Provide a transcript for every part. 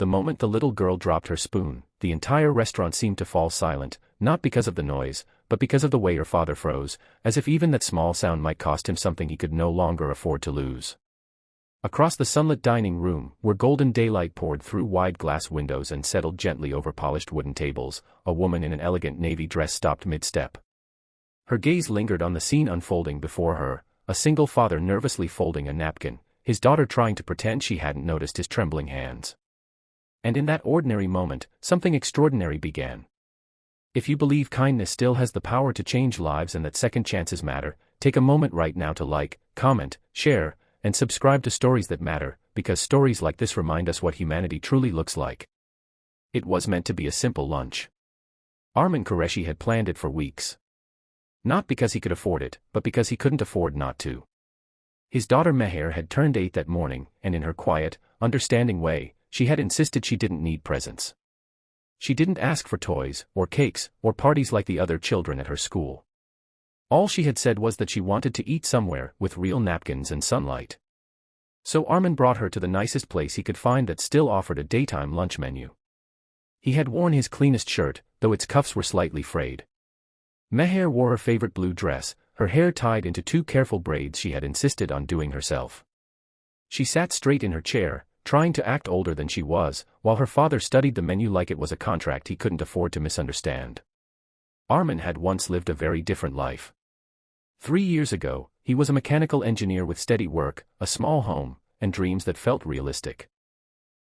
The moment the little girl dropped her spoon, the entire restaurant seemed to fall silent, not because of the noise, but because of the way her father froze, as if even that small sound might cost him something he could no longer afford to lose. Across the sunlit dining room, where golden daylight poured through wide glass windows and settled gently over polished wooden tables, a woman in an elegant navy dress stopped mid-step. Her gaze lingered on the scene unfolding before her, a single father nervously folding a napkin, his daughter trying to pretend she hadn't noticed his trembling hands. And in that ordinary moment, something extraordinary began. If you believe kindness still has the power to change lives and that second chances matter, take a moment right now to like, comment, share, and subscribe to Stories That Matter, because stories like this remind us what humanity truly looks like. It was meant to be a simple lunch. Arman Qureshi had planned it for weeks. Not because he could afford it, but because he couldn't afford not to. His daughter Meher had turned 8 that morning, and in her quiet, understanding way, she had insisted she didn't need presents. She didn't ask for toys, or cakes, or parties like the other children at her school. All she had said was that she wanted to eat somewhere, with real napkins and sunlight. So Arman brought her to the nicest place he could find that still offered a daytime lunch menu. He had worn his cleanest shirt, though its cuffs were slightly frayed. Meher wore her favorite blue dress, her hair tied into 2 careful braids she had insisted on doing herself. She sat straight in her chair, trying to act older than she was, while her father studied the menu like it was a contract he couldn't afford to misunderstand. Arman had once lived a very different life. 3 years ago, he was a mechanical engineer with steady work, a small home, and dreams that felt realistic.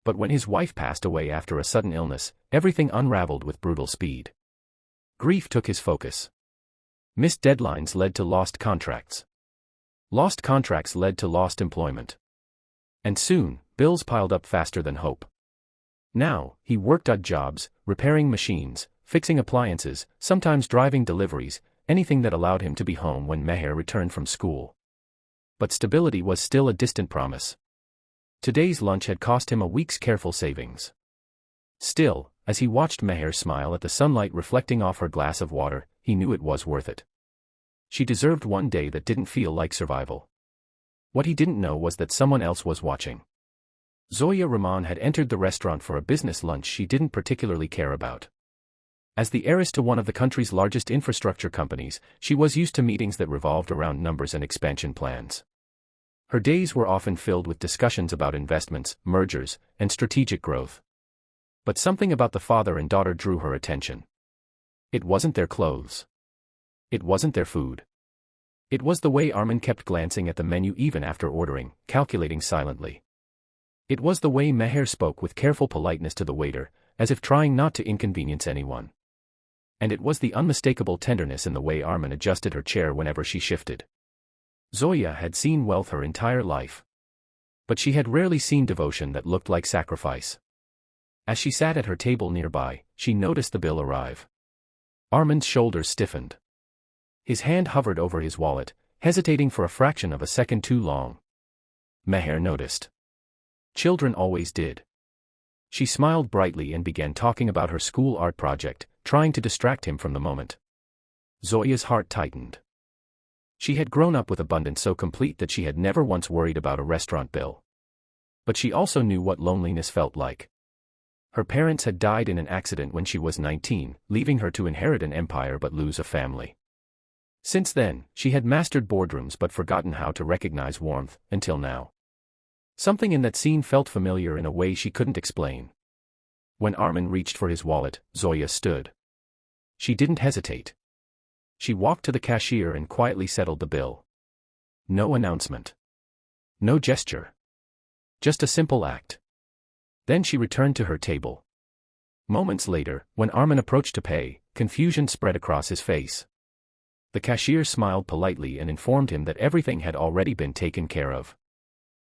But when his wife passed away after a sudden illness, everything unraveled with brutal speed. Grief took his focus. Missed deadlines led to lost contracts. Lost contracts led to lost employment. And soon, bills piled up faster than hope. Now, he worked odd jobs, repairing machines, fixing appliances, sometimes driving deliveries, anything that allowed him to be home when Meher returned from school. But stability was still a distant promise. Today's lunch had cost him a week's careful savings. Still, as he watched Meher smile at the sunlight reflecting off her glass of water, he knew it was worth it. She deserved one day that didn't feel like survival. What he didn't know was that someone else was watching. Zoya Rahman had entered the restaurant for a business lunch she didn't particularly care about. As the heiress to one of the country's largest infrastructure companies, she was used to meetings that revolved around numbers and expansion plans. Her days were often filled with discussions about investments, mergers, and strategic growth. But something about the father and daughter drew her attention. It wasn't their clothes. It wasn't their food. It was the way Arman kept glancing at the menu even after ordering, calculating silently. It was the way Meher spoke with careful politeness to the waiter, as if trying not to inconvenience anyone. And it was the unmistakable tenderness in the way Arman adjusted her chair whenever she shifted. Zoya had seen wealth her entire life. But she had rarely seen devotion that looked like sacrifice. As she sat at her table nearby, she noticed the bill arrive. Arman's shoulders stiffened. His hand hovered over his wallet, hesitating for a fraction of a second too long. Meher noticed. Children always did. She smiled brightly and began talking about her school art project, trying to distract him from the moment. Zoya's heart tightened. She had grown up with abundance so complete that she had never once worried about a restaurant bill. But she also knew what loneliness felt like. Her parents had died in an accident when she was 19, leaving her to inherit an empire but lose a family. Since then, she had mastered boardrooms but forgotten how to recognize warmth, until now. Something in that scene felt familiar in a way she couldn't explain. When Arman reached for his wallet, Zoya stood. She didn't hesitate. She walked to the cashier and quietly settled the bill. No announcement. No gesture. Just a simple act. Then she returned to her table. Moments later, when Arman approached to pay, confusion spread across his face. The cashier smiled politely and informed him that everything had already been taken care of.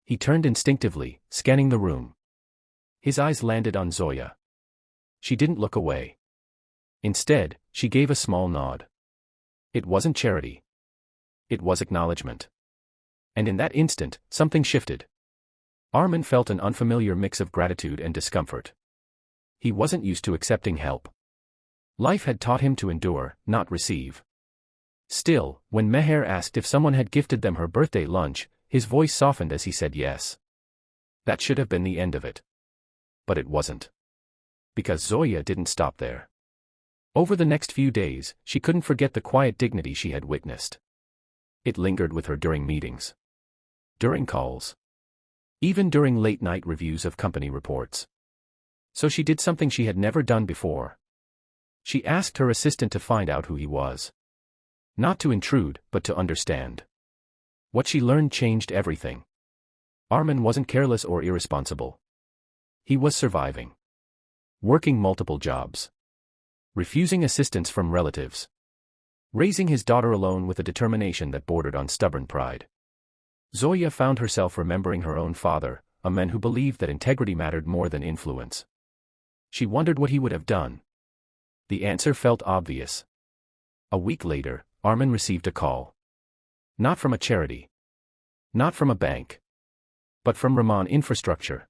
He turned instinctively, scanning the room. His eyes landed on Zoya. She didn't look away. Instead, she gave a small nod. It wasn't charity. It was acknowledgement. And in that instant, something shifted. Arman felt an unfamiliar mix of gratitude and discomfort. He wasn't used to accepting help. Life had taught him to endure, not receive. Still, when Meher asked if someone had gifted them her birthday lunch, his voice softened as he said yes. That should have been the end of it. But it wasn't. Because Zoya didn't stop there. Over the next few days, she couldn't forget the quiet dignity she had witnessed. It lingered with her during meetings. During calls. Even during late-night reviews of company reports. So she did something she had never done before. She asked her assistant to find out who he was. Not to intrude, but to understand. What she learned changed everything. Arman wasn't careless or irresponsible. He was surviving. Working multiple jobs. Refusing assistance from relatives. Raising his daughter alone with a determination that bordered on stubborn pride. Zoya found herself remembering her own father, a man who believed that integrity mattered more than influence. She wondered what he would have done. The answer felt obvious. A week later, Arman received a call. Not from a charity. Not from a bank. But from Arman Infrastructure.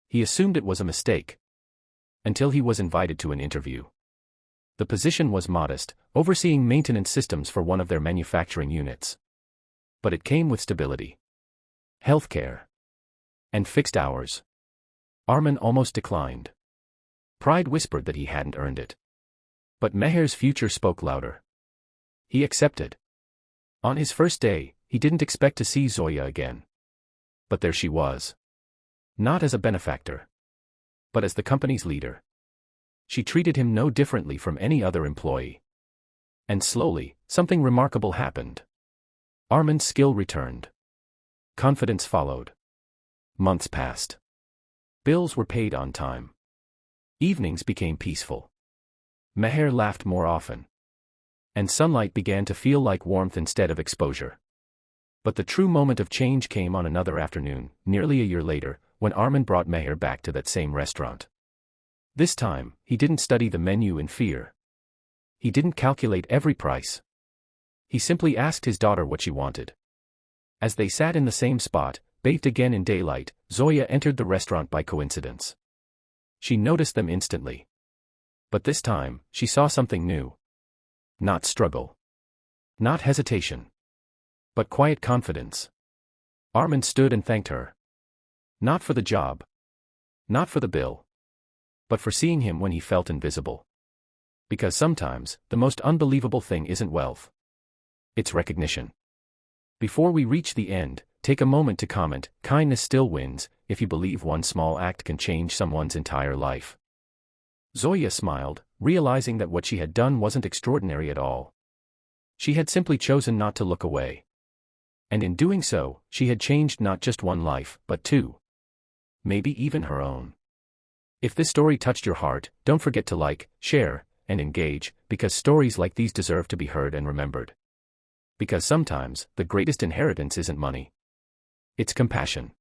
He assumed it was a mistake. Until he was invited to an interview. The position was modest, overseeing maintenance systems for one of their manufacturing units. But it came with stability. Healthcare. And fixed hours. Arman almost declined. Pride whispered that he hadn't earned it. But Meher's future spoke louder. He accepted. On his first day, he didn't expect to see Zoya again. But there she was. Not as a benefactor. But as the company's leader. She treated him no differently from any other employee. And slowly, something remarkable happened. Arman's skill returned. Confidence followed. Months passed. Bills were paid on time. Evenings became peaceful. Meher laughed more often. And sunlight began to feel like warmth instead of exposure. But the true moment of change came on another afternoon, nearly a year later, when Arman brought Meher back to that same restaurant. This time, he didn't study the menu in fear. He didn't calculate every price. He simply asked his daughter what she wanted. As they sat in the same spot, bathed again in daylight, Zoya entered the restaurant by coincidence. She noticed them instantly. But this time, she saw something new. Not struggle. Not hesitation. But quiet confidence. Arman stood and thanked her. Not for the job. Not for the bill. But for seeing him when he felt invisible. Because sometimes, the most unbelievable thing isn't wealth. It's recognition. Before we reach the end, take a moment to comment, kindness still wins, if you believe one small act can change someone's entire life. Zoya smiled, realizing that what she had done wasn't extraordinary at all. She had simply chosen not to look away. And in doing so, she had changed not just one life, but two. Maybe even her own. If this story touched your heart, don't forget to like, share, and engage, because stories like these deserve to be heard and remembered. Because sometimes, the greatest inheritance isn't money. It's compassion.